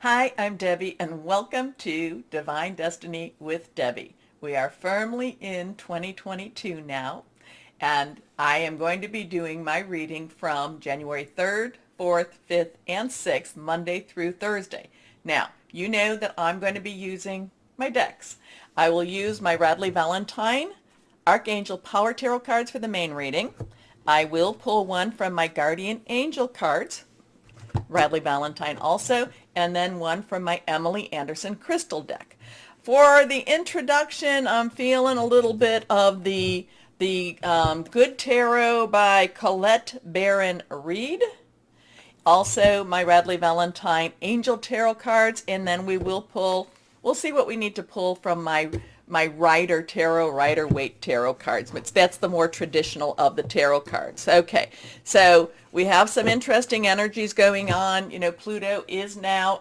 Hi, I'm Debbie, and welcome to Divine Destiny with Debbie. We are firmly in 2022 now, and I am going to be doing my reading from January 3rd, 4th, 5th, and 6th, Monday through Thursday. Now, you know that I'm going to be using my decks. I will use my Radley Valentine Archangel Power Tarot cards for the main reading. I will pull one from my Guardian Angel cards, Radley Valentine also, and then one from my Emily Anderson crystal deck. For the introduction, I'm feeling a little bit of the Good Tarot by Colette Baron Reed. Also, my Radley Valentine Angel Tarot cards, and then we'll see what we need to pull from my Ryder Tarot, Ryder Waite Tarot cards, but that's the more traditional of the tarot cards. Okay, so we have some interesting energies going on. You know, Pluto is now,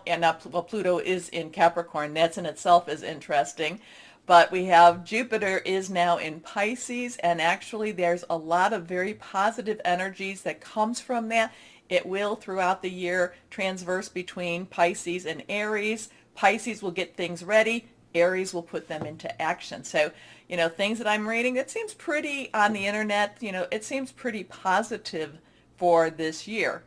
Pluto is in Capricorn. That's in itself is interesting. But we have Jupiter is now in Pisces, and actually there's a lot of very positive energies that comes from that. It will, throughout the year, transverse between Pisces and Aries. Pisces will get things ready. Aries will put them into action. So, you know, things that I'm reading, it seems pretty on the internet, you know, it seems pretty positive for this year.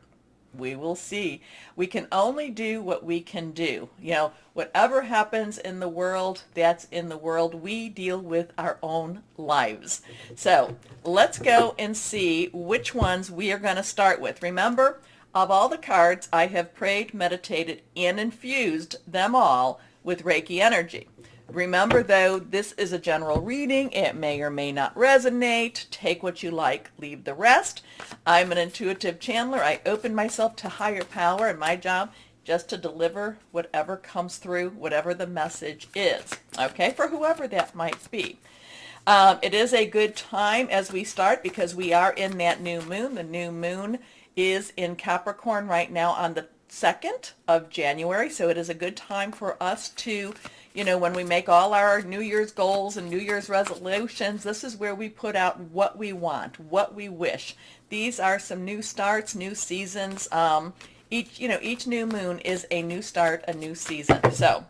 We will see. We can only do what we can do. You know, whatever happens in the world, that's in the world. We deal with our own lives. So let's go and see which ones we are going to start with. Remember, of all the cards, I have prayed, meditated, and infused them all with Reiki energy. Remember, though, this is a general reading. It may or may not resonate. Take what you like, leave the rest. I'm an intuitive channeler. I open myself to higher power, and my job just to deliver whatever comes through, whatever the message is, okay, for whoever that might be. It is a good time as we start because we are in that new moon. The new moon is in Capricorn right now on the 2nd of January, so it is a good time for us to, you know, when we make all our New Year's goals and New Year's resolutions, this is where we put out what we want, what we wish. These are some new starts, new seasons. Each new moon is a new start, a new season. So,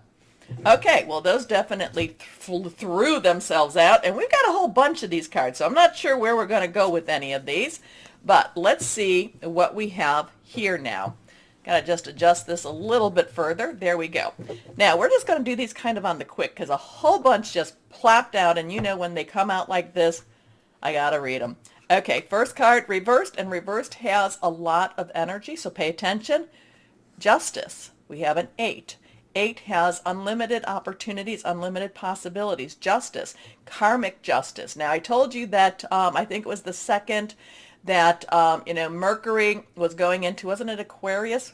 okay, well, those definitely threw themselves out, and we've got a whole bunch of these cards, so I'm not sure where we're going to go with any of these, but let's see what we have here now. Got to just adjust this a little bit further. There we go. Now, we're just going to do these kind of on the quick because a whole bunch just plopped out, and you know when they come out like this, I got to read them. Okay, first card, reversed, and reversed has a lot of energy, so pay attention. Justice, we have an 8. 8 has unlimited opportunities, unlimited possibilities. Justice, karmic justice. Now, I told you that I think it was the 2nd that Mercury was going into, wasn't it Aquarius?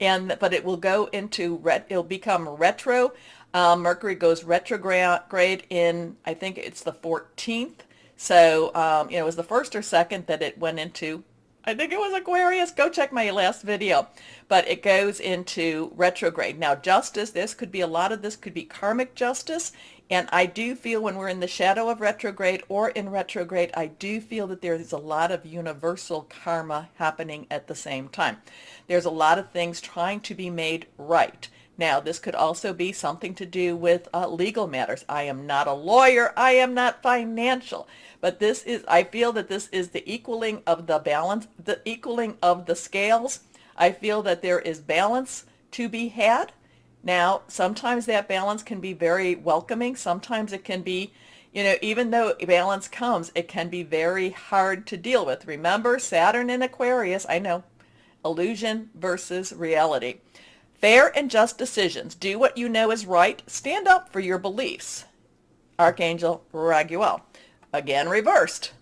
But it will go into it'll become retro. Mercury goes retrograde in, I think it's the 14th. So it was the 1st or 2nd that it went into, I think it was Aquarius. Go check my last video. But it goes into retrograde. Now, justice, a lot of this could be karmic justice. And I do feel when we're in the shadow of retrograde or in retrograde, I do feel that there is a lot of universal karma happening at the same time. There's a lot of things trying to be made right. Now, this could also be something to do with legal matters. I am not a lawyer. I am not financial. But I feel that this is the equaling of the balance, the equaling of the scales. I feel that there is balance to be had. Now, sometimes that balance can be very welcoming. Sometimes it can be, even though balance comes, it can be very hard to deal with. Remember, Saturn in Aquarius, I know, illusion versus reality. Fair and just decisions. Do what you know is right. Stand up for your beliefs. Archangel Raguel. Again, reversed.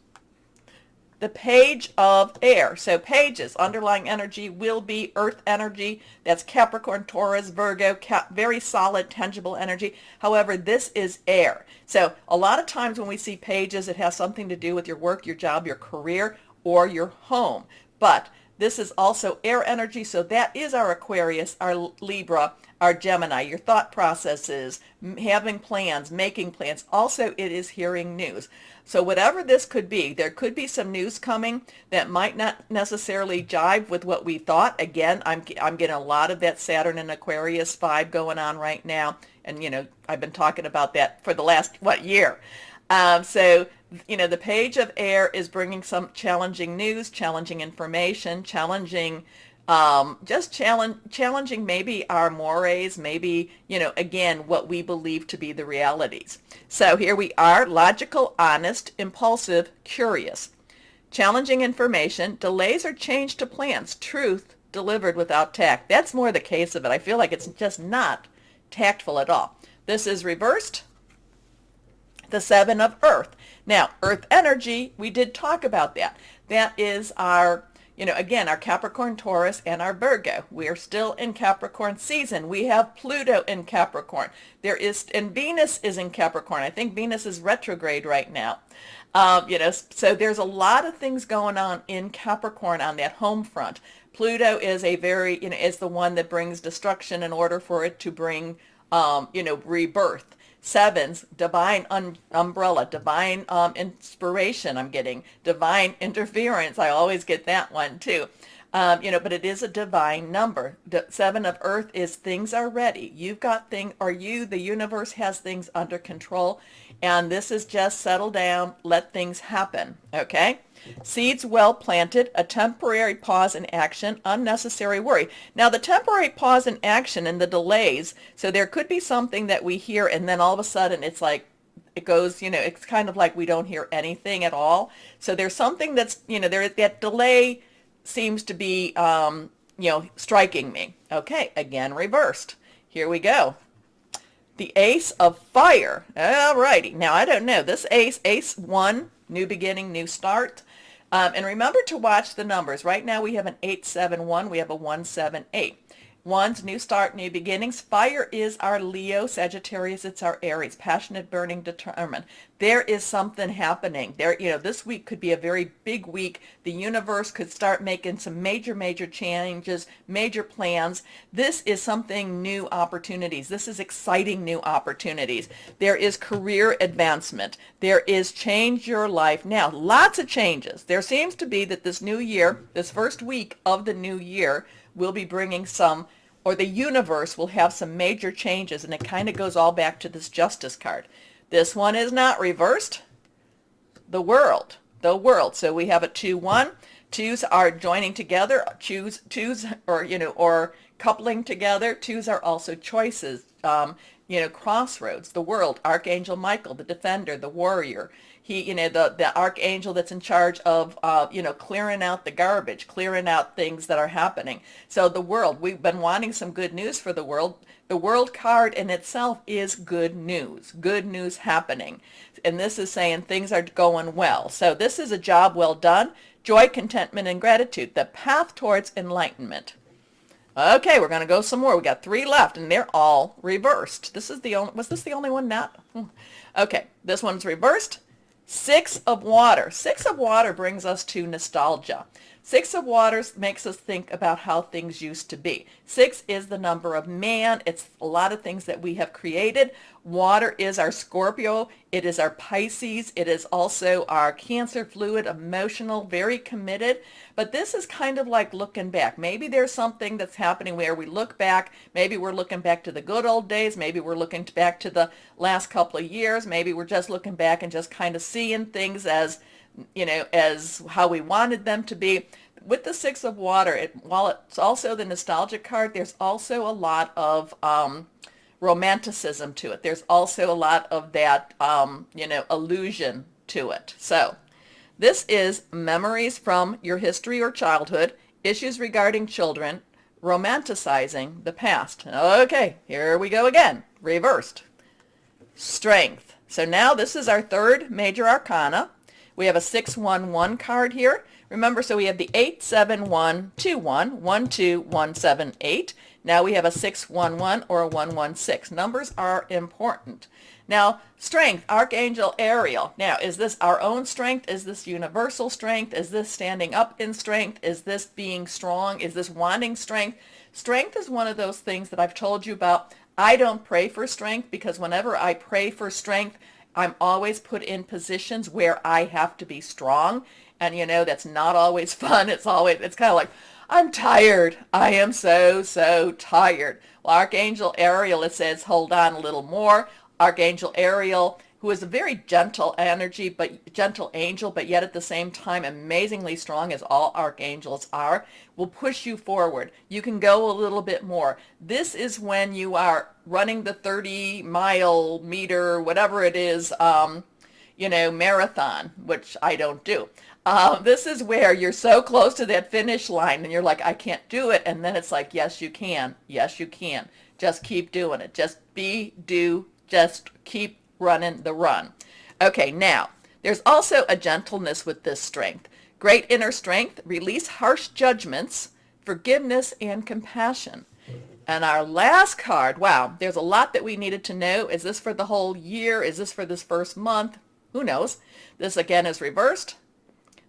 The page of air. So pages, underlying energy will be earth energy. That's Capricorn, Taurus, Virgo, very solid, tangible energy. However, this is air. So a lot of times when we see pages, it has something to do with your work, your job, your career, or your home. But This is also air energy, so that is our Aquarius, our Libra, our Gemini, your thought processes, having plans, making plans. Also, it is hearing news. So whatever this could be, there could be some news coming that might not necessarily jive with what we thought. Again, I'm getting a lot of that Saturn and Aquarius vibe going on right now. And, I've been talking about that for the last, year? So, the page of air is bringing some challenging news, challenging information, challenging, challenging maybe our mores, maybe, again, what we believe to be the realities. So here we are, logical, honest, impulsive, curious. Challenging information, delays or change to plans, truth delivered without tact. That's more the case of it. I feel like it's just not tactful at all. This is reversed. The Seven of Earth. Now, Earth energy, we did talk about that. That is our, again, our Capricorn, Taurus, and our Virgo. We are still in Capricorn season. We have Pluto in Capricorn. And Venus is in Capricorn. I think Venus is retrograde right now. So there's a lot of things going on in Capricorn on that home front. Pluto is is the one that brings destruction in order for it to bring, rebirth. Sevens, divine umbrella, divine inspiration I'm getting, divine interference. I always get that one too. But it is a divine number. The Seven of Earth is things are ready. You've got the universe has things under control. And this is just settle down, let things happen. Okay? Seeds well planted, a temporary pause in action, unnecessary worry. Now the temporary pause in action and the delays, so there could be something that we hear and then all of a sudden it's like, it goes, it's kind of like we don't hear anything at all. So there's something that's, that delay seems to be, striking me. Okay, again, reversed. Here we go. The Ace of Fire. All righty. Now, I don't know. This ace 1, new beginning, new start. And remember to watch the numbers. Right now we have an 871. We have a 178. Ones, new start, new beginnings. Fire is our Leo. Sagittarius, it's our Aries. Passionate, burning, determined. There is something happening. This week could be a very big week. The universe could start making some major changes, major plans. This is something new opportunities. This is exciting new opportunities. There is career advancement. There is change your life. Now, lots of changes. There seems to be that this new year, this first week of the new year, will be bringing the universe will have some major changes, and it kind of goes all back to this Justice card. This one is not reversed. The world. So we have a 2-1. Twos are joining together. Twos or coupling together. Twos are also choices. Crossroads. The world. Archangel Michael, the defender, the warrior. He, the archangel that's in charge of, clearing out the garbage, clearing out things that are happening. So the world, we've been wanting some good news for the world. The world card in itself is good news happening. And this is saying things are going well. So this is a job well done. Joy, contentment, and gratitude, the path towards enlightenment. Okay, we're going to go some more. We got 3 left, and they're all reversed. Was this the only one not? Okay, this one's reversed. 6 of water. 6 of water brings us to nostalgia. 6 of waters makes us think about how things used to be. 6 is the number of man. It's a lot of things that we have created. Water is our Scorpio. It is our Pisces. It is also our Cancer, fluid, emotional, very committed. But this is kind of like looking back. Maybe there's something that's happening where we look back. Maybe we're looking back to the good old days. Maybe we're looking back to the last couple of years. Maybe we're just looking back and just kind of seeing things as how we wanted them to be. With the 6 of water, while it's also the nostalgic card, there's also a lot of romanticism to it. There's also a lot of that, illusion to it. So this is memories from your history or childhood, issues regarding children, romanticizing the past. Okay, here we go again. Reversed. Strength. So now this is our 3rd major arcana. We have a 611 card here. Remember, so we have the 87121, 12178. Now we have a 611 or a 116. Numbers are important. Now, strength, Archangel Ariel. Now, is this our own strength? Is this universal strength? Is this standing up in strength? Is this being strong? Is this wanting strength? Strength is one of those things that I've told you about. I don't pray for strength because whenever I pray for strength, I'm always put in positions where I have to be strong. And that's not always fun. It's kind of like, I'm tired. I am so tired. Well, Archangel Ariel, it says, hold on a little more. Archangel Ariel, who is a very gentle energy, but gentle angel, but yet at the same time amazingly strong, as all archangels are, will push you forward. You can go a little bit more. This is when you are running the 30-mile, meter, whatever it is, marathon, which I don't do. This is where you're so close to that finish line and you're like, I can't do it. And then it's like, yes, you can. Yes, you can. Just keep doing it. Just keep running the run. Okay, now, there's also a gentleness with this strength. Great inner strength, release harsh judgments, forgiveness, and compassion. And our last card, wow, there's a lot that we needed to know. Is this for the whole year? Is this for this first month? Who knows? This again is reversed.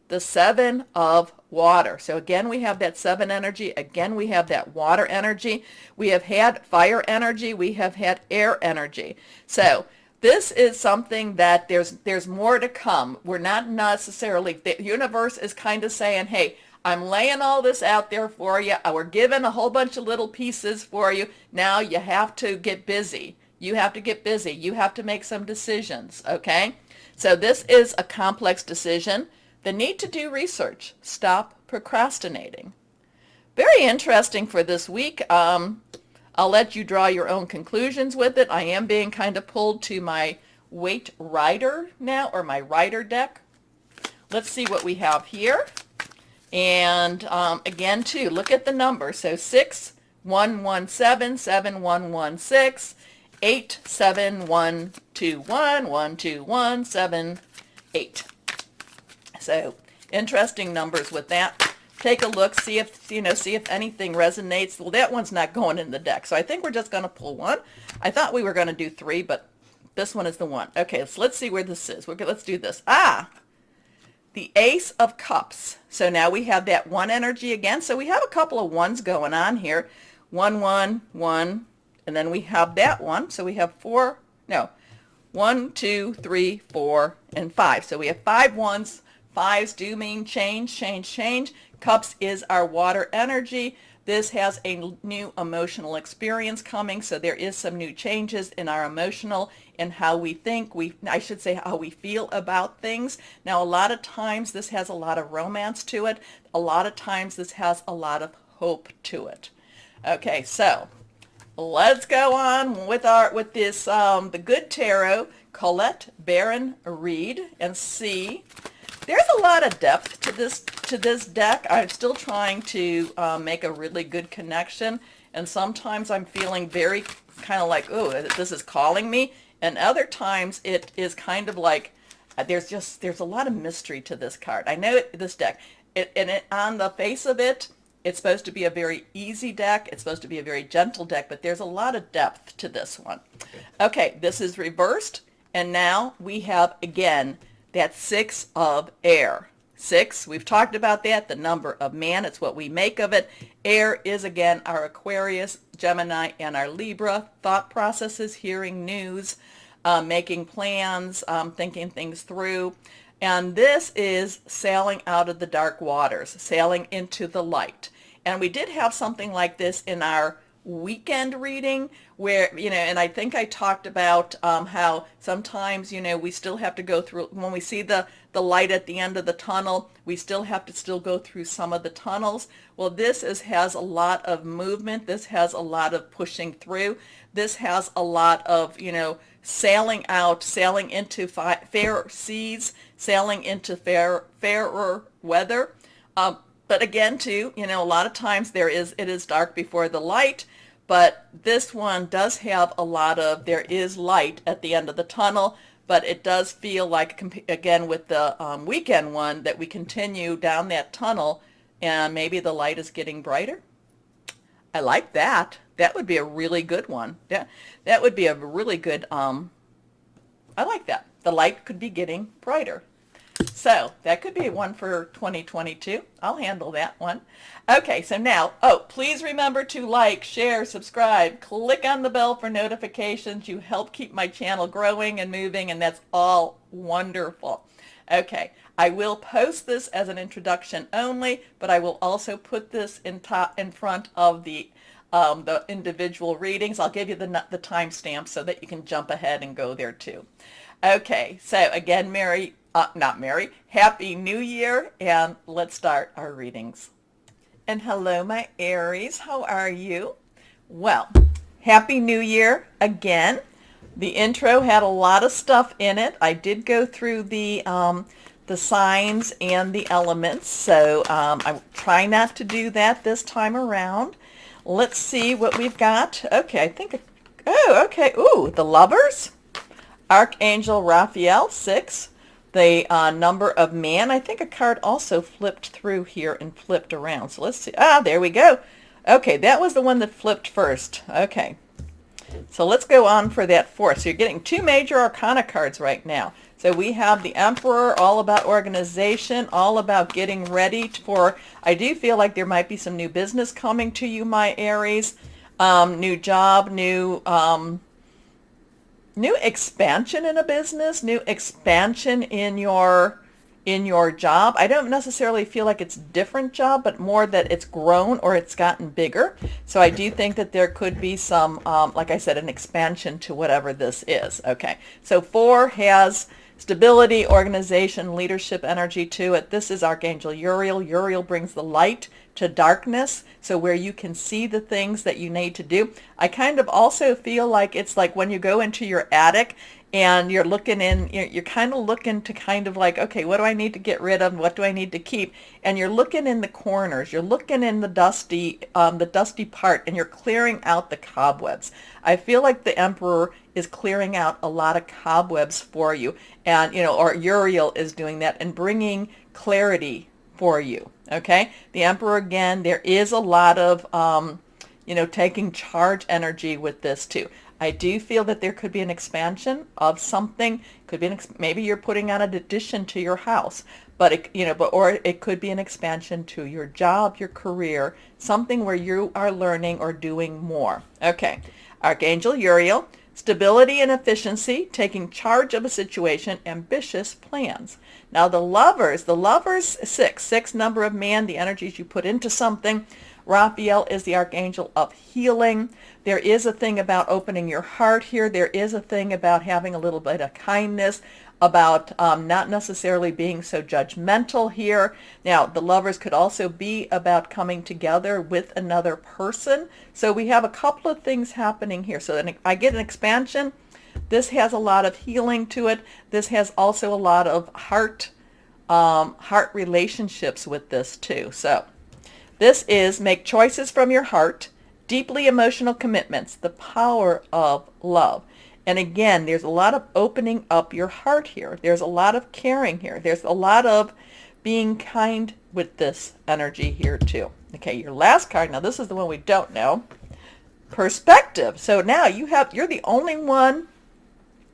The 7 of water. So again, we have that 7 energy. Again, we have that water energy. We have had fire energy. We have had air energy. So this is something that there's more to come. We're not necessarily, the universe is kind of saying, hey, I'm laying all this out there for you. We're giving a whole bunch of little pieces for you. Now you have to get busy. You have to get busy. You have to make some decisions, okay? So this is a complex decision. The need to do research. Stop procrastinating. Very interesting for this week. I'll let you draw your own conclusions with it. I am being kind of pulled to my weight Ryder now, or my Ryder deck. Let's see what we have here. And again, too, look at the number. So 6, 1, 1, 7, 7, 1, 1, 6, 8, 7, 1, 2, 1, 1, 2, 1, 7, 8. So interesting numbers with that. Take a look, see if anything resonates. Well, that one's not going in the deck, so I think we're just going to pull one. I thought we were going to do 3, but this one is the one. Okay, so let's see where this is. Let's do this. The Ace of Cups. So now we have that 1 energy again. So we have a couple of 1s going on here. 1, 1, 1, and then we have that one. So we have 1, 2, 3, 4, and 5. So we have 5 1s. 5s do mean change, change, change. Cups is our water energy. This has a new emotional experience coming, so there is some new changes in our emotional, in how we think, I should say how we feel about things. Now, a lot of times this has a lot of romance to it. A lot of times this has a lot of hope to it. Okay, so let's go on with this the Good Tarot, Colette Baron Reed, and see. There's a lot of depth to this deck. I'm still trying to make a really good connection, and sometimes I'm feeling very kind of like, oh, this is calling me, and other times it is kind of like there's a lot of mystery to this card. I know this deck, on the face of it, it's supposed to be a very easy deck. It's supposed to be a very gentle deck, but there's a lot of depth to this one. Okay, this is reversed, and now we have again that 6 of air. 6, we've talked about that, the number of man, it's what we make of it. Air is again our Aquarius, Gemini, and our Libra. Thought processes, hearing news, making plans, thinking things through. And this is sailing out of the dark waters, sailing into the light. And we did have something like this in our weekend reading where, and I think I talked about how sometimes, we still have to go through, when we see the light at the end of the tunnel, we still have to go through some of the tunnels. Well, this has a lot of movement. This has a lot of pushing through. This has a lot of, sailing out, sailing into fairer seas, sailing into fairer weather. But again, too, a lot of times it is dark before the light, but this one does have a lot of, there is light at the end of the tunnel, but it does feel like, again, with the weekend one, that we continue down that tunnel and maybe the light is getting brighter. I like that. That would be a really good one. Yeah, that would be a really good, I like that. The light could be getting brighter. So that could be one for 2022. I'll handle that one. Okay, so now, oh, please remember to like, share, subscribe, click on the bell for notifications. You help keep my channel growing and moving, and that's all wonderful. Okay, I will post this as an introduction only, but I will also put this in front of the individual readings. I'll give you the timestamp so that you can jump ahead and go there too. Okay, so again, Happy New Year, and let's start our readings. And hello, my Aries, how are you? Well, Happy New Year again. The intro had a lot of stuff in it. I did go through the signs and the elements, so I'm trying not to do that this time around. Let's see what we've got. Okay, I think, oh, okay, ooh, the Lovers, Archangel Raphael, 6, the number of man. I think a card also flipped through here and flipped around. So let's see. Ah, there we go. Okay, that was the one that flipped first. Okay, so let's go on for that fourth. So you're getting 2 major arcana cards right now. So we have the Emperor, all about organization, all about getting ready for, I do feel like there might be some new business coming to you, my Aries. New job, new expansion in a business, new expansion in your job. I don't necessarily feel like it's a different job, but more that it's grown or it's gotten bigger. So I do think that there could be some, like I said, an expansion to whatever this is. Okay, so 4 has stability, organization, leadership energy to it. This is Archangel Uriel. Uriel brings the light to darkness, so where you can see the things that you need to do. I kind of also feel like it's like when you go into your attic and you're looking in, you're kind of looking to kind of like, okay, what do I need to get rid of? What do I need to keep? And you're looking in the corners, you're looking in the dusty part, and you're clearing out the cobwebs. I feel like the Emperor is clearing out a lot of cobwebs for you, and or Uriel is doing that and bringing clarity for you. Okay, the Emperor, again, there is a lot of taking charge energy with this too. I do feel that there could be an expansion of something. Could be maybe you're putting on an addition to your house, but or it could be an expansion to your job, your career, something where you are learning or doing more. Okay, Archangel Uriel, stability and efficiency, taking charge of a situation, ambitious plans. Now the Lovers, 6 number of man, the energies you put into something. Raphael is the Archangel of healing. There is a thing about opening your heart here. There is a thing about having a little bit of kindness, about not necessarily being so judgmental here. Now, the Lovers could also be about coming together with another person. So we have a couple of things happening here. So then I get an expansion. This has a lot of healing to it. This has also a lot of heart relationships with this too. So this is make choices from your heart, deeply emotional commitments, the power of love. And again, there's a lot of opening up your heart here. There's a lot of caring here. There's a lot of being kind with this energy here too. Okay, your last card, now this is the one we don't know. Perspective. So now you're the only one.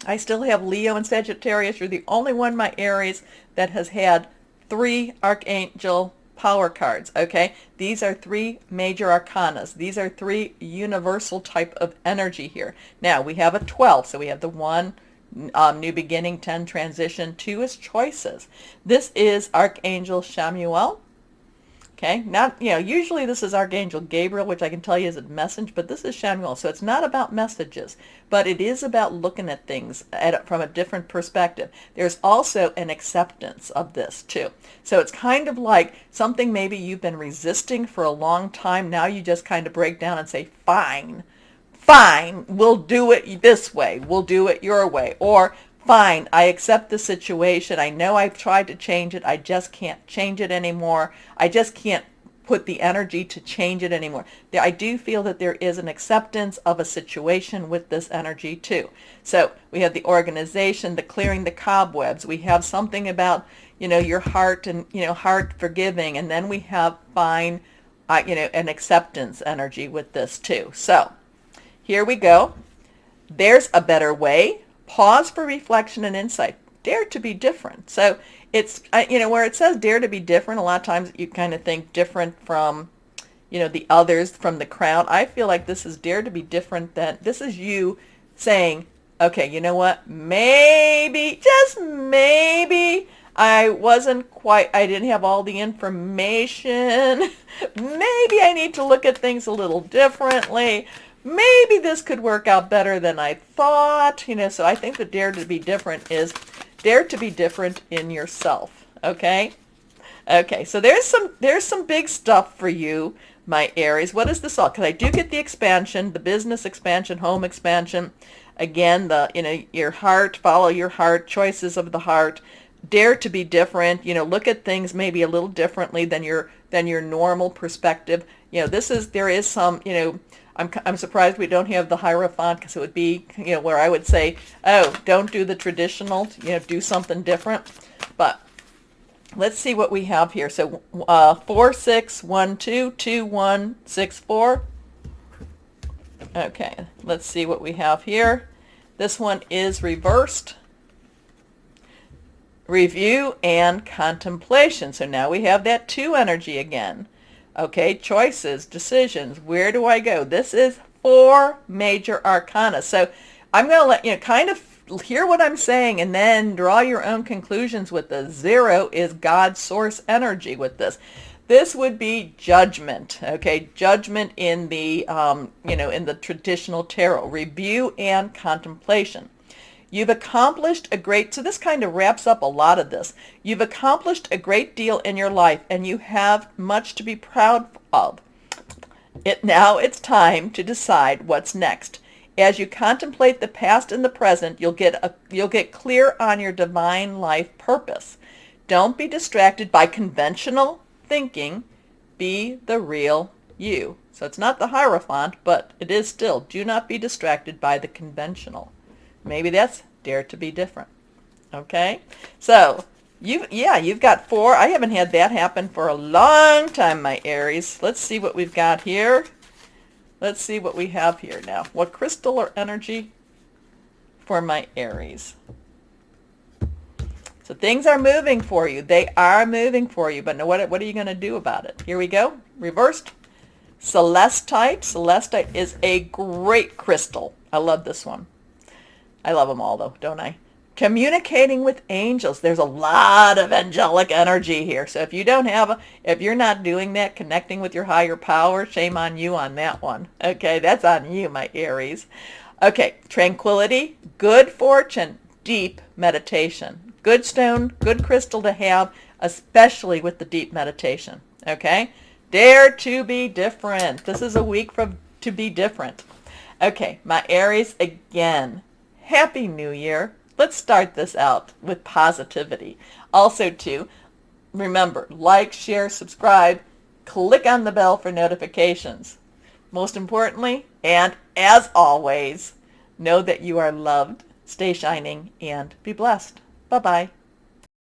I still have Leo and Sagittarius. You're the only one, my Aries, that has had 3 Archangel power cards. Okay, these are 3 major arcanas. These are 3 universal type of energy here. Now we have a 12, so we have the 1 new beginning, 10 transition, 2 is choices. This is Archangel Chamuel. Okay, not, usually this is Archangel Gabriel, which I can tell you is a message, but this is Chamuel, so it's not about messages, but it is about looking at things from a different perspective. There's also an acceptance of this too. So it's kind of like something maybe you've been resisting for a long time. Now you just kind of break down and say, fine, we'll do it this way. We'll do it your way. Or, fine, I accept the situation. I know I've tried to change it. I just can't change it anymore. I just can't put the energy to change it anymore. I do feel that there is an acceptance of a situation with this energy too. So we have the organization, the clearing the cobwebs. We have something about, your heart and, heart forgiving. And then we have fine, an acceptance energy with this too. So here we go. There's a better way. Pause for reflection and insight. Dare to be different. So it's, where it says dare to be different, a lot of times you kind of think different from, the others, from the crowd. I feel like this is dare to be different. This is you saying, okay, you know what? Maybe, just maybe, I didn't have all the information. Maybe I need to look at things a little differently. Maybe this could work out better than I thought. So I think the dare to be different is dare to be different in yourself. Okay? Okay, so there's some big stuff for you, my Aries. What is this all? Because I do get the expansion, the business expansion, home expansion. Again, your heart, follow your heart, choices of the heart. Dare to be different. Look at things maybe a little differently than your normal perspective. There is some. I'm surprised we don't have the Hierophant, because it would be where I would say, oh, don't do the traditional. Do something different. But let's see what we have here. So 4, 6, 1, 2, 2, 1, 6, 4. Okay, let's see what we have here. This one is reversed. Review and contemplation. So now we have that 2 energy again. Okay, choices, decisions. Where do I go? This is 4 major arcana. So I'm going to let you kind of hear what I'm saying and then draw your own conclusions with this. 0 is God's source energy with this. This would be judgment, okay? Judgment in the, in the traditional tarot. Review and contemplation. You've accomplished so this kind of wraps up a lot of this. You've accomplished a great deal in your life, and you have much to be proud of. Now it's time to decide what's next. As you contemplate the past and the present, you'll get clear on your divine life purpose. Don't be distracted by conventional thinking. Be the real you. So it's not the Hierophant, but it is still, do not be distracted by the conventional. Maybe that's dare to be different. Okay? So, you've got 4. I haven't had that happen for a long time, my Aries. Let's see what we've got here. Let's see what we have here now. What crystal or energy for my Aries? So things are moving for you. They are moving for you, but what are you going to do about it? Here we go. Reversed. Celestite. Celestite is a great crystal. I love this one. I love them all, though, don't I? Communicating with angels. There's a lot of angelic energy here. So if you're not doing that, connecting with your higher power, shame on you on that one. Okay, that's on you, my Aries. Okay, tranquility, good fortune, deep meditation. Good stone, good crystal to have, especially with the deep meditation. Okay? Dare to be different. This is a week to be different. Okay, my Aries, again. Happy New Year. Let's start this out with positivity. Also, too, remember, like, share, subscribe, click on the bell for notifications. Most importantly, and as always, know that you are loved, stay shining, and be blessed. Bye-bye.